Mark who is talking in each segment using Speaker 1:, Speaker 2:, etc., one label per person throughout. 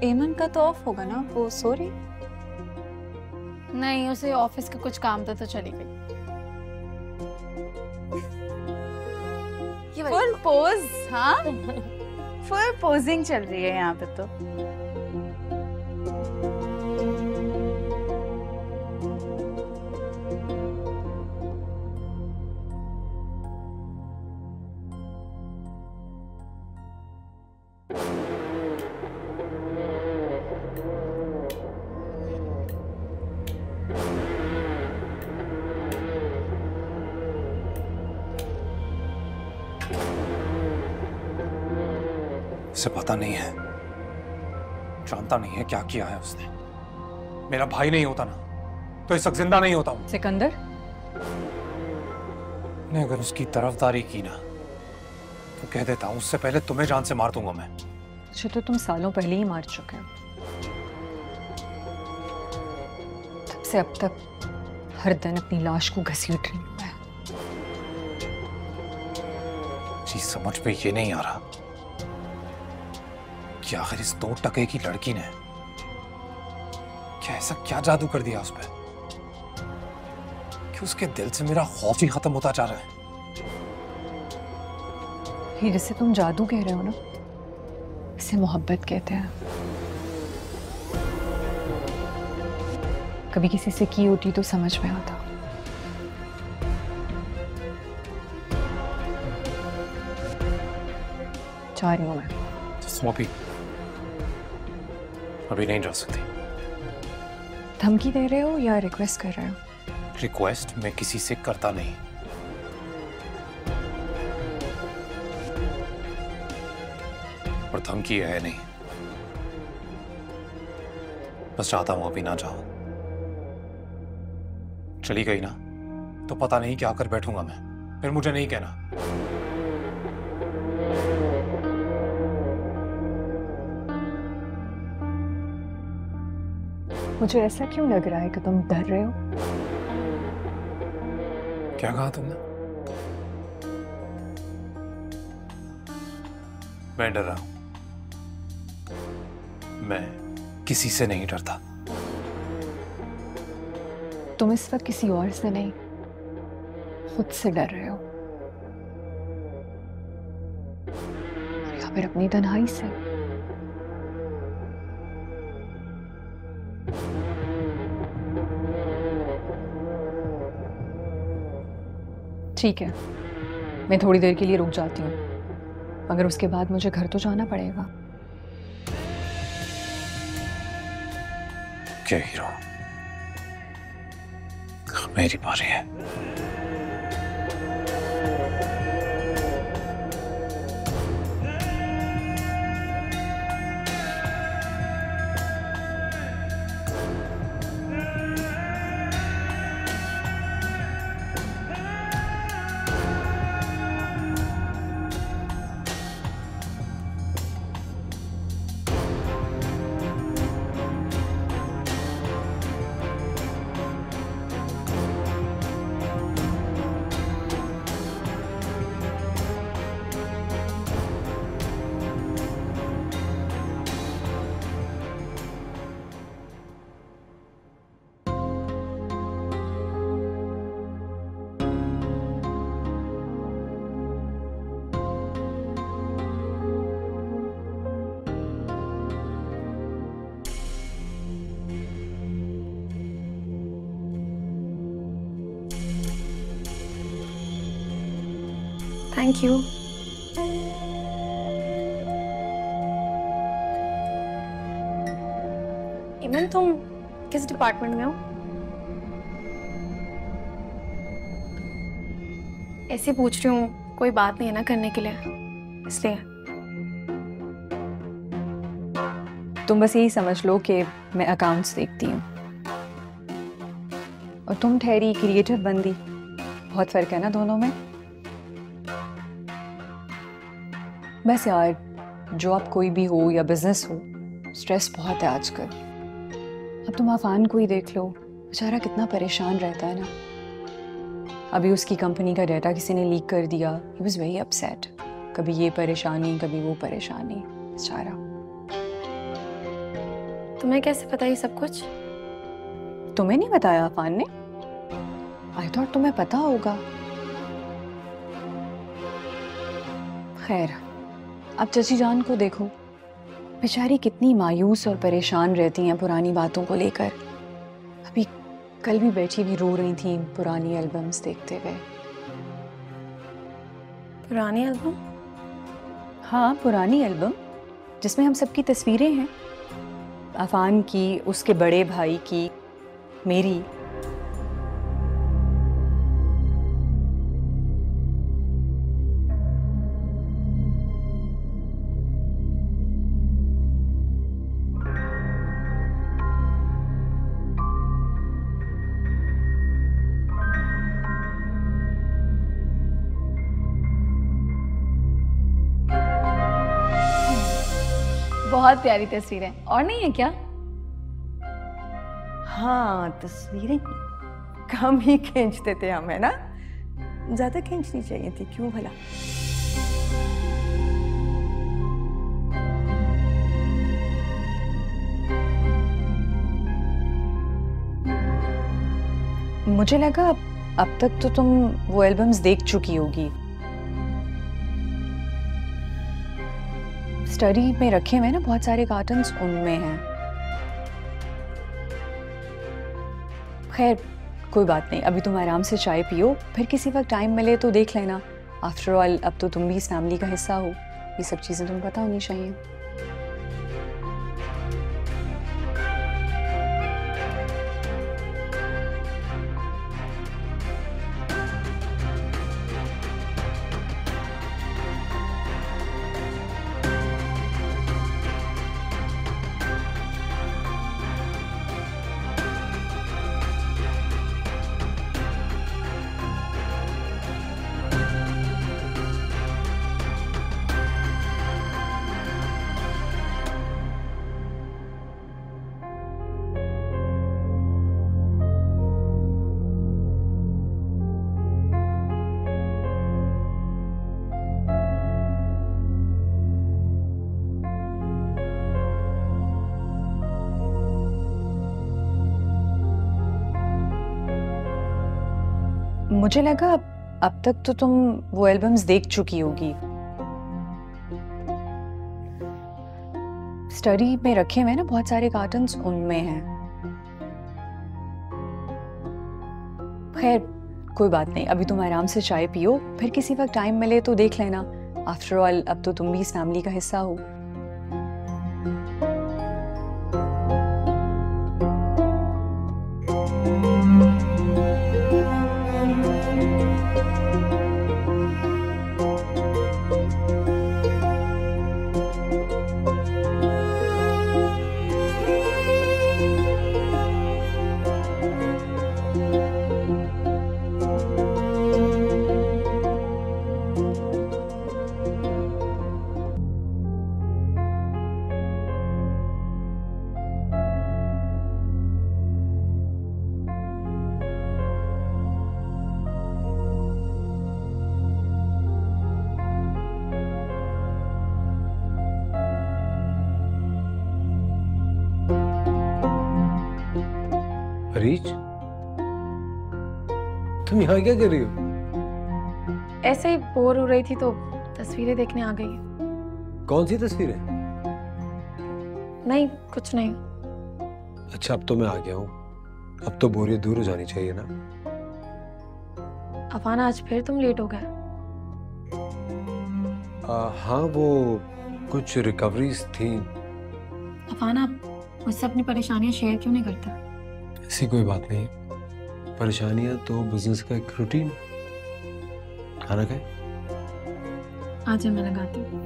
Speaker 1: एमन का तो ऑफ होगा ना, वो सो रही?
Speaker 2: नहीं, उसे ऑफिस का कुछ काम था तो चली गई।
Speaker 3: फुल पोज, हाँ फुल पोजिंग चल रही है यहाँ पे तो।
Speaker 4: उसे पता नहीं है, जानता नहीं है क्या किया है उसने। मेरा भाई नहीं होता ना तो इस वक्त जिंदा नहीं होता हूं।
Speaker 1: सिकंदर,
Speaker 4: ने अगर उसकी तरफदारी की ना तो कह देता हूं उससे पहले तुम्हें जान से मार दूंगा मैं।
Speaker 1: मुझे तो तुम सालों पहले ही मार चुके हो। तब से अब तक हर दिन अपनी लाश को घसीट रही हूं मैं।
Speaker 4: चीज समझ में ये नहीं आ रहा कि आखिर इस 2 टके की लड़की ने क्या ऐसा क्या जादू कर दिया उस पर कि उसके दिल से मेरा खौफ ही खत्म होता जा रहा है।
Speaker 1: ये जिसे तुम जादू कह रहे हो ना, इसे मोहब्बत कहते हैं। कभी किसी से की होती तो समझ में आता। जा रही हूं मैं।
Speaker 4: तुम अभी नहीं जा सकती।
Speaker 1: धमकी दे रहे हो या रिक्वेस्ट कर रहे हो?
Speaker 4: रिक्वेस्ट मैं किसी से करता नहीं। और धमकी है नहीं, बस चाहता हूं अभी ना जाओ। चली गई ना तो पता नहीं क्या कर बैठूंगा मैं, फिर मुझे नहीं कहना।
Speaker 1: मुझे ऐसा क्यों लग रहा है कि तुम डर रहे हो?
Speaker 4: क्या कहा तुमने? मैं डर रहा हूं? मैं किसी से नहीं डरता।
Speaker 1: तुम इस वक्त किसी और से नहीं, खुद से डर रहे हो, या फिर अपनी तन्हाई से। ठीक है, मैं थोड़ी देर के लिए रुक जाती हूँ, मगर उसके बाद मुझे घर तो जाना पड़ेगा।
Speaker 4: क्या हीरो, मेरी बारी है।
Speaker 2: Thank you. इमन, तुम किस डिपार्टमेंट में हो? ऐसे पूछ रही हूँ, कोई बात नहीं है ना करने के लिए, इसलिए।
Speaker 1: तुम बस यही समझ लो कि मैं अकाउंट्स देखती हूँ और तुम ठहरी क्रिएटिव बंदी। बहुत फर्क है ना दोनों में। बस यार, जॉब कोई भी हो या बिजनेस हो, स्ट्रेस बहुत है आजकल। अब तुम आफान को ही देख लो, बेचारा कितना परेशान रहता है ना। अभी उसकी कंपनी का डाटा किसी ने लीक कर दिया। He was very upset. कभी ये परेशानी, कभी वो परेशानी, बेचारा।
Speaker 2: तुम्हें कैसे पता ये सब कुछ?
Speaker 1: तुम्हें नहीं बताया अफान ने? आई थॉट तुम्हें पता होगा। खैर, अब चची जान को देखो, बेचारी कितनी मायूस और परेशान रहती हैं पुरानी बातों को लेकर। अभी कल भी बैठी भी रो रही थी पुरानी एल्बम्स देखते हुए।
Speaker 2: पुरानी एल्बम?
Speaker 1: हाँ, पुरानी एल्बम जिसमें हम सबकी तस्वीरें हैं, अफान की, उसके बड़े भाई की, मेरी।
Speaker 3: बहुत प्यारी तस्वीरें, और नहीं है क्या?
Speaker 5: हाँ, तस्वीरें कम ही खींचते थे हम, है ना? ज्यादा खींचनी चाहिए थी, क्यों भला?
Speaker 1: मुझे लगा अब तक तो तुम वो एल्बम्स देख चुकी होगी। स्टडी में रखे हुए ना बहुत सारे कार्टन्स उनमें हैं। खैर, कोई बात नहीं, अभी तुम आराम से चाय पियो, फिर किसी वक्त टाइम मिले तो देख लेना। आफ्टर ऑल अब तो तुम भी इस फैमिली का हिस्सा हो, ये सब चीज़ें तुम्हें पता होनी चाहिए। मुझे लगा अब तक तो तुम वो एल्बम्स देख चुकी होगी। स्टडी में रखे हुए ना बहुत सारे कार्टन्स उनमें हैं। खैर, कोई बात नहीं, अभी तुम आराम से चाय पियो, फिर किसी वक्त टाइम मिले तो देख लेना। आफ्टर ऑल अब तो तुम भी इस फैमिली का हिस्सा हो।
Speaker 6: रीच, तुम यहाँ क्या कर रही हो?
Speaker 2: ऐसे ही बोर हो रही थी तो तस्वीरें देखने आ गई।
Speaker 6: कौन सी तस्वीरें?
Speaker 2: नहीं, कुछ नहीं।
Speaker 6: अच्छा, अब तो मैं आ गया हूँ, अब तो बोरियत दूर हो जानी चाहिए ना।
Speaker 2: अफान, आज फिर तुम लेट हो गए।
Speaker 6: हाँ, वो कुछ रिकवरीज थी।
Speaker 2: अफान, आप मुझसे अपनी परेशानियां शेयर क्यों नहीं करता?
Speaker 6: ऐसी कोई बात नहीं, परेशानियां तो बिजनेस का एक रूटीन। खाना खाए?
Speaker 2: आज मैं लगाती हूँ।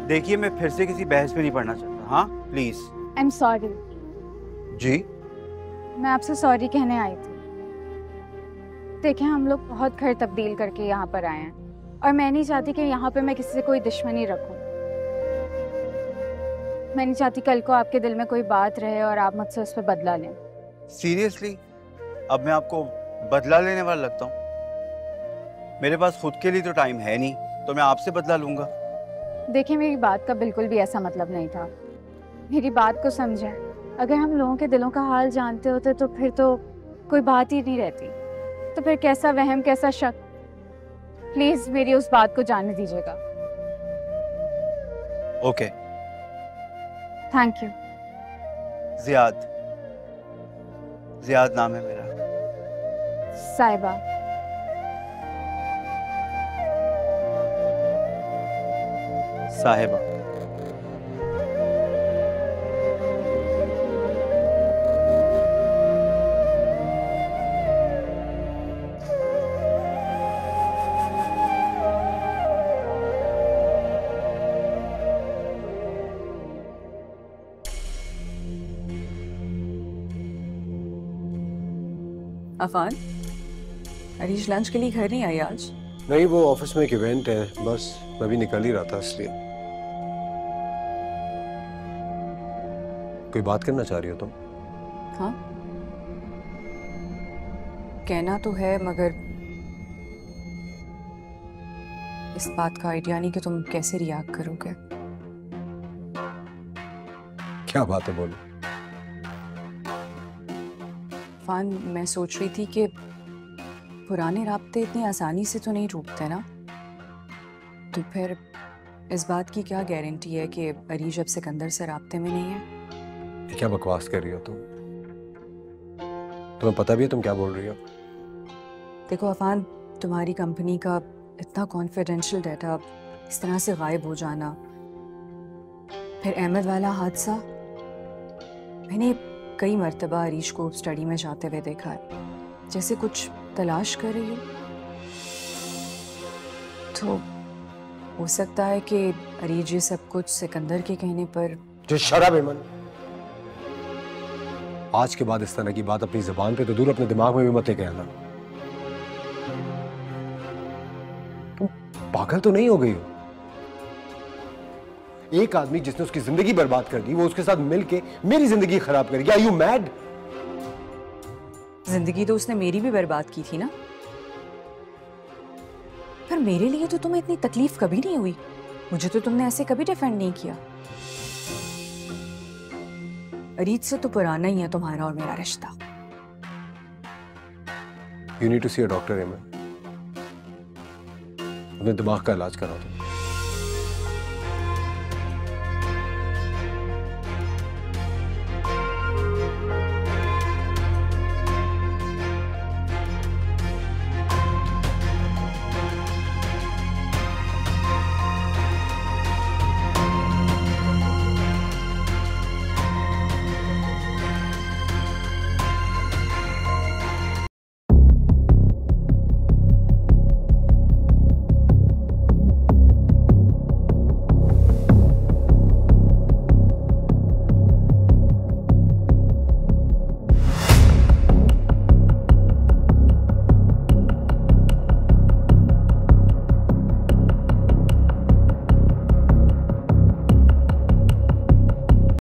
Speaker 7: देखिए, मैं फिर से किसी बहस में नहीं पड़ना चाहता। हाँ, प्लीज।
Speaker 3: I am sorry.
Speaker 6: जी?
Speaker 3: मैं आपसे सॉरी कहने आई थी।
Speaker 8: देखें, हम लोग बहुत घर तब्दील करके यहाँ पर आए हैं और मैं नहीं चाहती कि यहाँ पे मैं किसी से कोई दुश्मनी रखूं। मैं नहीं चाहती कल को आपके दिल में कोई बात रहे और आप मुझसे उस पर बदला लें।
Speaker 7: सीरियसली अब मैं आपको बदला लेने वाला लगता हूँ? मेरे पास खुद के लिए तो टाइम है नहीं, तो मैं आपसे बदला लूंगा?
Speaker 8: देखिए, मेरी बात का बिल्कुल भी ऐसा मतलब नहीं था। मेरी बात को समझें। अगर हम लोगों के दिलों का हाल जानते होते तो फिर तो कोई बात ही नहीं रहती। तो फिर कैसा वहम, कैसा शक। प्लीज मेरी उस बात को जानने दीजिएगा।
Speaker 7: Okay.
Speaker 8: Thank you.
Speaker 7: Ziyad, Ziyad नाम है मेरा।
Speaker 8: साहिबा।
Speaker 7: साहिबा।
Speaker 1: अफान, अरीश लंच के लिए घर नहीं आई आज?
Speaker 6: नहीं, वो ऑफिस में एक इवेंट है, बस मैं भी निकल ही रहा था इसलिए। कोई बात करना चाह रही हो तुम?
Speaker 1: हाँ, कहना तो है, मगर इस बात का आइडिया नहीं कि तुम कैसे रिएक्ट करोगे।
Speaker 6: क्या बात है, बोलो।
Speaker 1: फान, मैं सोच रही थी कि पुराने राब्ते इतनी आसानी से तो नहीं टूटते ना, तो फिर इस बात की क्या गारंटी है कि अरीश अब सिकंदर से राब्ते में नहीं है?
Speaker 6: क्या बकवास कर रही हो तुम? तुम्हें पता भी है तुम क्या बोल रही हो?
Speaker 1: देखो अफान, तुम्हारी कंपनी का इतना कॉन्फिडेंशियल डाटा इस तरह से गायब हो जाना, फिर अहमद वाला हादसा, मैंने कई मर्तबा अरीश को स्टडी में जाते हुए देखा है, जैसे कुछ तलाश कर रही हो। तो हो सकता है कि अरीश ये सब कुछ सिकंदर के कहने पर।
Speaker 6: जो शराब है मन, आज के बाद इस तरह की बात अपनी जुबान पे तो दूर, अपने दिमाग में भी मत लेके आना। तुम पागल तो नहीं हो गई हो? एक आदमी जिसने उसकी जिंदगी बर्बाद कर दी, वो उसके साथ मिलके मेरी जिंदगी खराब करेगी? Are you mad?
Speaker 1: जिंदगी तो उसने मेरी भी बर्बाद की थी ना, पर मेरे लिए तो तुम्हें इतनी तकलीफ कभी नहीं हुई। मुझे तो तुमने ऐसे कभी डिफेंड नहीं किया। अरीज से तो पुराना ही है तुम्हारा और मेरा रिश्ता।
Speaker 6: You need to see a doctor. अपने दिमाग का इलाज कराओ तुम।